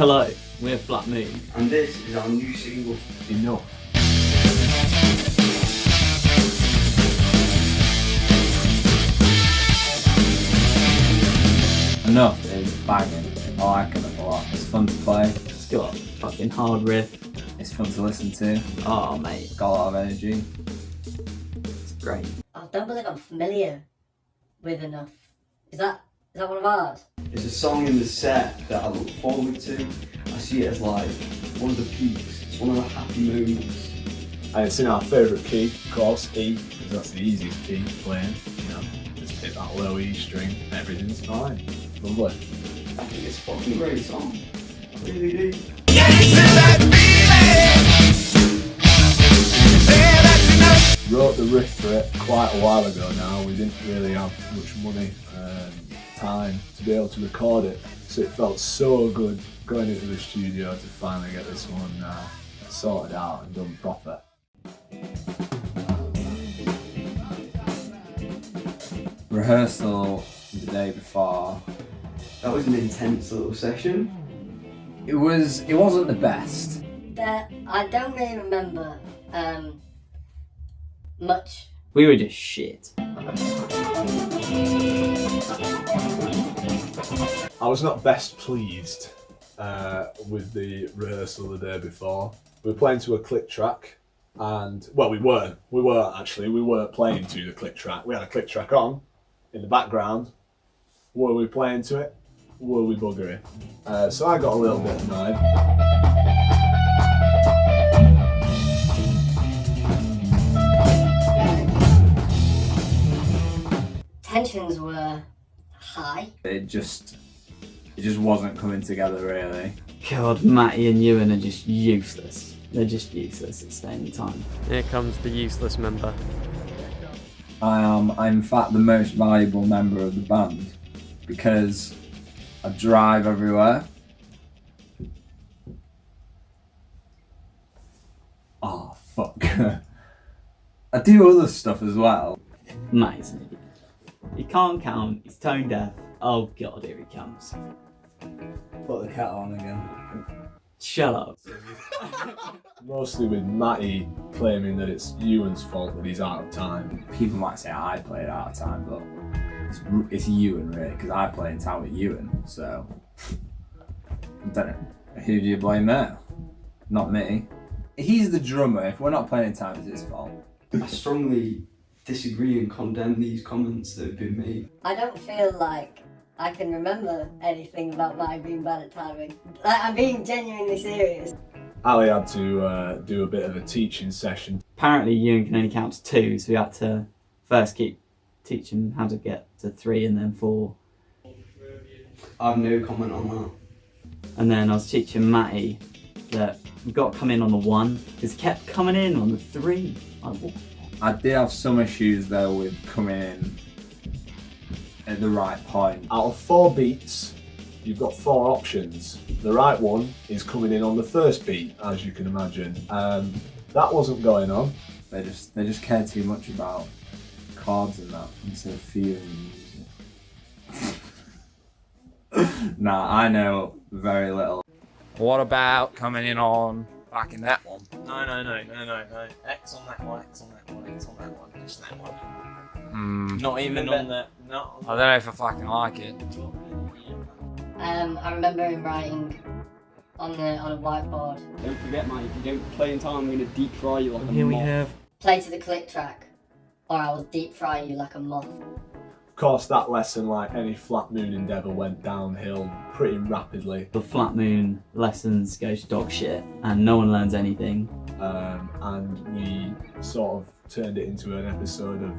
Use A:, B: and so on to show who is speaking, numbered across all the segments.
A: Hello, we're Flat Moon.
B: And this is our new single, Enough.
C: Enough is banging. I like it a lot. It's fun to play.
A: It's got a fucking hard riff.
C: It's fun to listen to.
A: Oh mate,
C: Got a lot of energy.
A: it's great.
D: I don't believe I'm familiar with Enough. Is that one of ours?
B: It's a song in the set that I look forward to. I see it as like one of the peaks. It's one of the happy moments.
E: And it's in our favourite key, of course, E, because that's the easiest key playing. You know, just hit that low E string, everything's fine. Lovely.
B: I think it's a fucking great song. I really do.
E: Wrote the riff for it quite a while ago now. We didn't really have much money and time to be able to record it, so it felt so good going into the studio to finally get this one sorted out and done proper.
C: Rehearsal the day before.
B: That was an intense little session.
C: It wasn't the best.
D: I don't really remember much.
A: We were just shit.
E: I was not best pleased with the rehearsal the day before. We were playing to a click track, and well, we weren't playing to the click track. We had a click track on in the background. Were we playing to it? Were we buggery? So I got a little bit annoyed.
D: Tensions were high.
C: It just wasn't coming together really.
A: God, Matty and Ewan are just useless. They're just useless at staying in time.
F: Here comes the useless member.
C: I'm in fact the most valuable member of the band because I drive everywhere. Oh fuck. I do other stuff as well.
A: Matty's an idiot. He can't count, he's tone deaf. Oh god, here he comes.
C: Put the kettle on again.
A: Shut up.
E: Mostly with Matty claiming that it's Ewan's fault that he's out of time.
C: People might say I played out of time, but it's Ewan really, because I play in town with Ewan, so I don't know. Who do you blame there? Not me. He's the drummer. If we're not playing in time, it's his fault.
B: I strongly disagree and condemn these comments that have been made.
D: I don't feel like I can remember anything about my being bad at timing. Like, I'm being genuinely serious.
E: Ali had to do a bit of a teaching session.
A: Apparently Ewan can only count to 2, so we had to first keep teaching him how to get to 3 and then 4.
B: I have no comment on that.
A: And then I was teaching Matty that we've got to come in on the 1, because he kept coming in on the 3. Like, what?
C: I did have some issues though with coming in at the right point.
E: Out of 4 beats, you've got 4 options. The right one is coming in on the first beat, as you can imagine. That wasn't going on.
C: They just care too much about chords and that instead of feeling music. Nah, I know very little.
G: What about coming in on back in that one?
H: No. X on that one, X on that one, X on that one, just that one. Not even on the. No.
G: I don't know if I fucking like it.
D: I remember him writing on a whiteboard.
H: Don't forget, mate, if you don't play in time, I'm gonna deep fry you like a
F: Here we
H: moth.
F: have
D: Play to the click track, or I will deep fry you like a moth.
E: Of course, that lesson, like any Flat Moon endeavour, went downhill pretty rapidly.
A: The Flat Moon lessons go to dog shit and no one learns anything.
E: And we sort of turned it into an episode of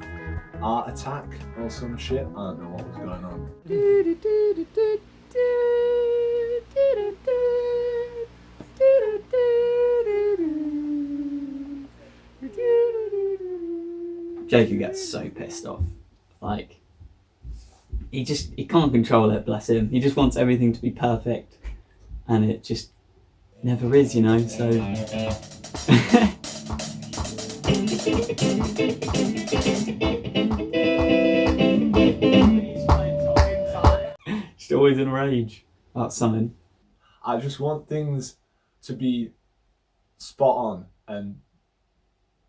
E: Art Attack or some shit. I don't know what was going on.
A: Jacob gets so pissed off. Like, he can't control it, bless him. He just wants everything to be perfect. And it just never is, you know, so. Just always in a rage about something.
E: I just want things to be spot on, and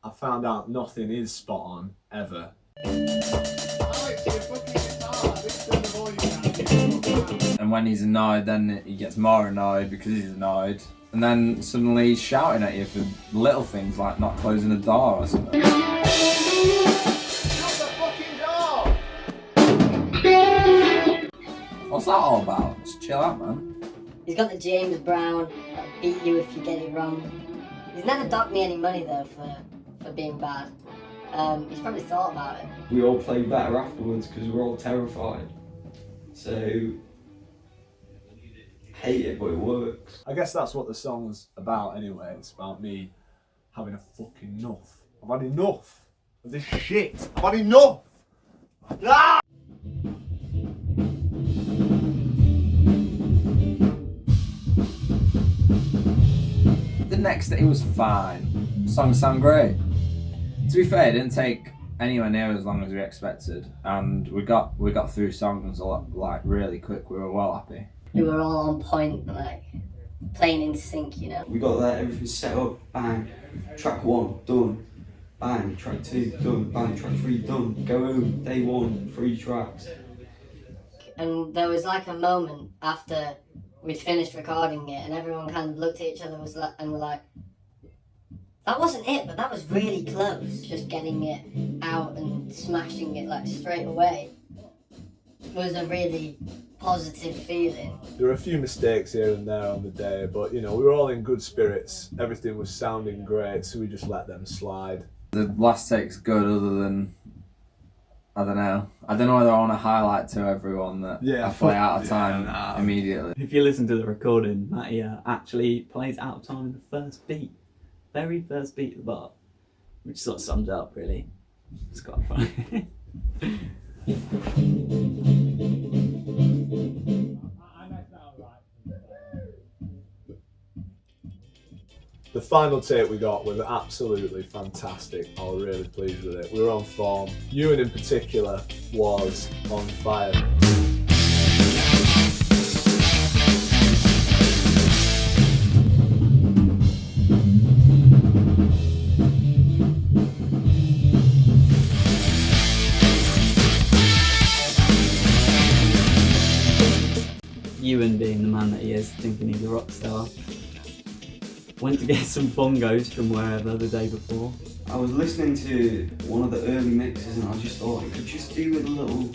E: I found out nothing is spot on ever.
C: And when he's annoyed, then he gets more annoyed because he's annoyed. And then suddenly he's shouting at you for little things like not closing a door or something. What's that all about? Just chill out, man.
D: He's got the James Brown, beat you if you get it wrong. He's never docked me any money though for being bad. He's probably thought about it.
B: We all play better afterwards because we're all terrified. So, hate it, but it works.
E: I guess that's what the song's about anyway. It's about me having a fucking enough. I've had enough of this shit. I've had enough! Ah!
C: The next day was fine. Songs sound great. To be fair, it didn't take anywhere near as long as we expected, and we got through songs a lot, like really quick. We were well happy.
D: We were all on point, like playing in sync, you know.
B: We got there, everything set up, bang. Track 1, done. Bang, track 2, done. Bang, track 3, done. Go home, day 1, 3 tracks.
D: And there was like a moment after we'd finished recording it, and everyone kind of looked at each other and were like, that wasn't it, but that was really close. Just getting it out and smashing it like straight away was a really positive feeling.
E: There were a few mistakes here and there on the day, but you know, we were all in good spirits. Everything was sounding great, so we just let them slide.
C: The last take's good, other than I don't know whether I want to highlight to everyone that I play out of time immediately.
A: If you listen to the recording, Matty actually plays out of time in the first beat. Very first beat of the bar, which sort of sums it up really. It's quite funny.
E: The final take we got was absolutely fantastic. I was really pleased with it. We were on form. Ewan in particular was on fire.
A: Ewan, being the man that he is, thinking he's a rock star, went to get some bongos from wherever the day before.
B: I was listening to one of the early mixes and I just thought it could just do with a little...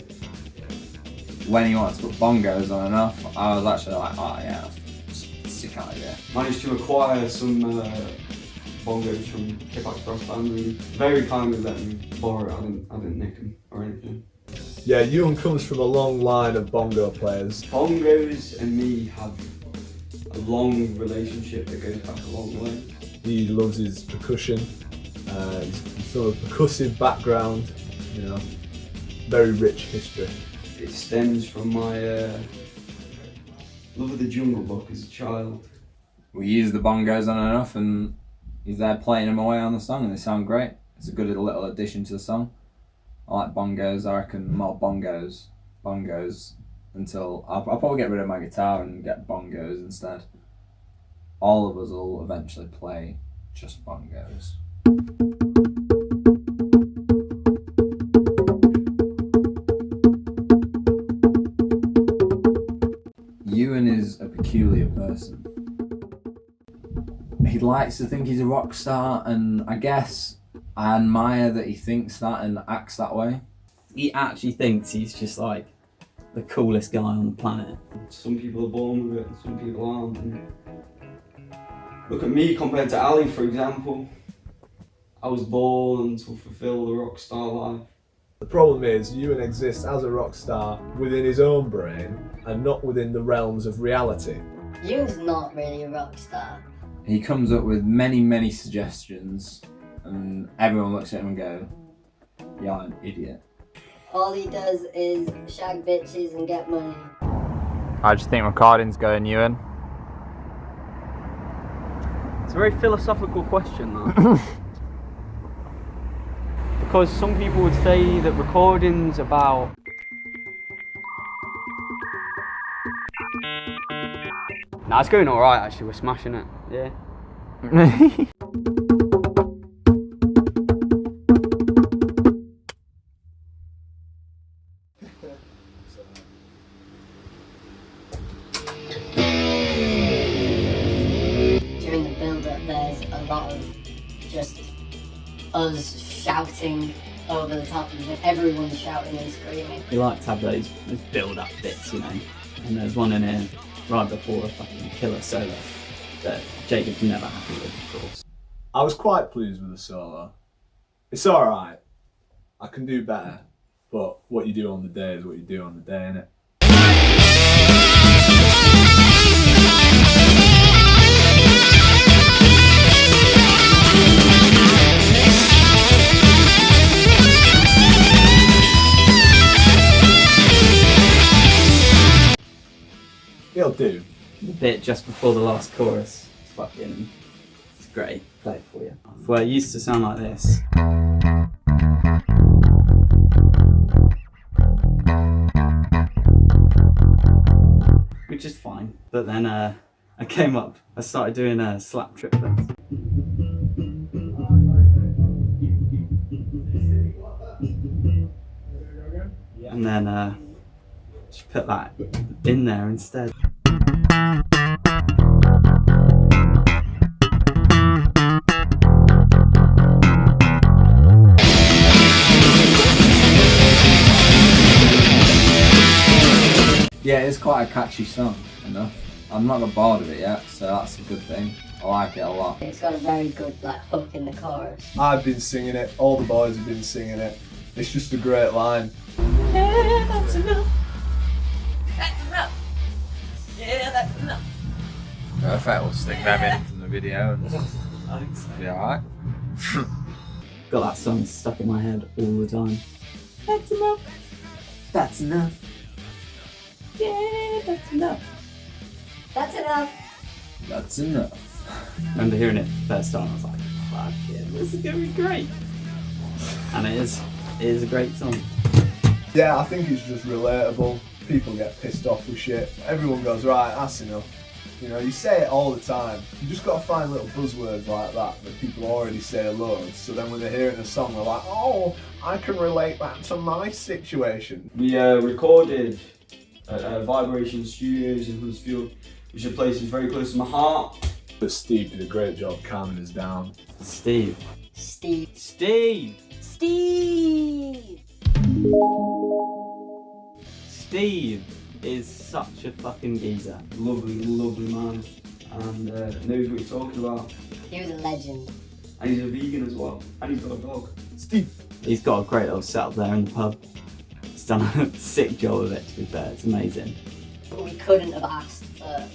C: When he wanted to put bongos on enough, I was actually like, oh yeah, sick idea.
B: Managed to acquire some bongos from Kickbox Brass Band and very kindly let me borrow it. I didn't nick them or anything.
E: Yeah, Ewan comes from a long line of bongo players.
B: Bongos and me have a long relationship that goes back a long way.
E: He loves his percussion. He's from a percussive background, you know, very rich history.
B: It stems from my love of the Jungle Book as a child.
C: We use the bongos on enough, and he's there playing them away on the song, and they sound great. It's a good little addition to the song. I like bongos. I reckon more bongos until I'll probably get rid of my guitar and get bongos instead. All of us will eventually play just bongos. Ewan is a peculiar person. He likes to think he's a rock star, and I guess I admire that he thinks that and acts that way.
A: He actually thinks he's just like the coolest guy on the planet.
B: Some people are born with it and some people aren't. And look at me compared to Ali, for example. I was born to fulfill the rock star life.
E: The problem is, Ewan exists as a rock star within his own brain and not within the realms of reality.
D: Ewan's not really a rock star.
C: He comes up with many suggestions, and everyone looks at him and go, "You're an idiot."
D: All he does is shag bitches and get money.
G: I just think recording's going, Ewan.
A: It's a very philosophical question, though. Because some people would say that recording's about
I: Nah, it's going alright actually, we're smashing it. Yeah.
D: During the build-up, there's a lot of just us shouting over the top of it. Everyone's shouting and screaming.
A: We like to have those build-up bits, you know. And there's one in here right before a fucking killer solo that Jacob's never happy with, of course.
E: I was quite pleased with the solo. It's alright. I can do better. But what you do on the day is what you do on the day, innit? It'll do.
A: The bit just before the last chorus is fucking, it's great. Play it for you. Well, it used to sound like this. Which is fine. But then I started doing slap triplets. And then just put that in there instead.
C: Yeah, it's quite a catchy song, enough. I'm not got bored of it yet, so that's a good thing. I like it a lot.
D: It's got a very good like hook in the chorus.
E: I've been singing it, all the boys have been singing it. It's just a great line.
H: Yeah, that's enough. That's enough. Yeah, that's enough.
G: Perfect, we'll stick them in from the video and
H: I think so.
G: be alright.
A: Got that song stuck in my head all the time. That's enough. That's enough. Yeah, that's enough.
D: That's enough.
C: That's enough.
A: Remember hearing it the first time, I was like, fuck yeah, this is gonna be great. And it is a great song.
E: Yeah, I think it's just relatable. People get pissed off with shit. Everyone goes, right, that's enough. You know, you say it all the time. You just gotta find little buzzwords like that people already say loads. So then when they're hearing a song, they're like, oh, I can relate that to my situation.
B: We recorded at Vibration Studios in Huddersfield, which are places very close to my heart.
E: But Steve did a great job calming us down.
A: Steve.
D: Steve.
A: Steve!
D: Steve!
A: Steve is such a fucking geezer.
B: Lovely, lovely man, and knows what he's talking about.
D: He was a legend.
B: And he's a vegan as well, and he's got a dog.
E: Steve!
A: He's got a great little setup there in the pub. He's done a sick job of it, to be fair. It's amazing.
D: We couldn't have asked for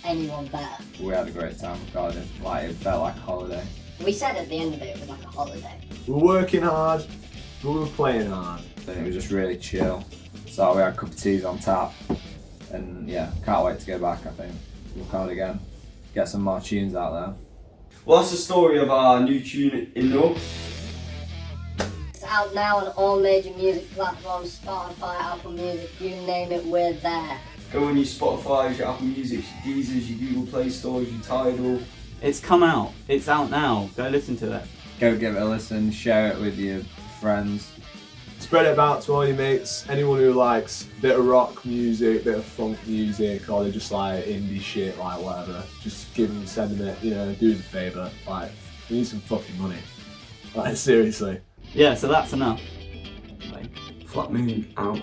D: anyone better.
C: We had a great time recording. Like, it felt like a holiday.
D: We said at the end of it was like a holiday.
E: We were working hard, but we were playing hard.
C: And it was just really chill. So we had a cup of teas on tap. And yeah, can't wait to go back, I think. Record again. Get some more tunes out there.
B: Well, that's the story of our new tune, Enough.
D: It's out now on all major music platforms, Spotify, Apple Music, you name it, we're there.
B: Go on your Spotify, your Apple Music, your Deezers, your Google Play Stores, your Tidal.
A: It's come out. It's out now. Go listen to it.
C: Go give it a listen, share it with your friends.
E: Spread it about to all your mates, anyone who likes a bit of rock music, a bit of funk music, or they just like indie shit, like whatever. Just give them, send them it, you know, do us a favour. Like, we need some fucking money. Like, seriously.
A: Yeah, so that's enough. Like,
B: Flat Moon out.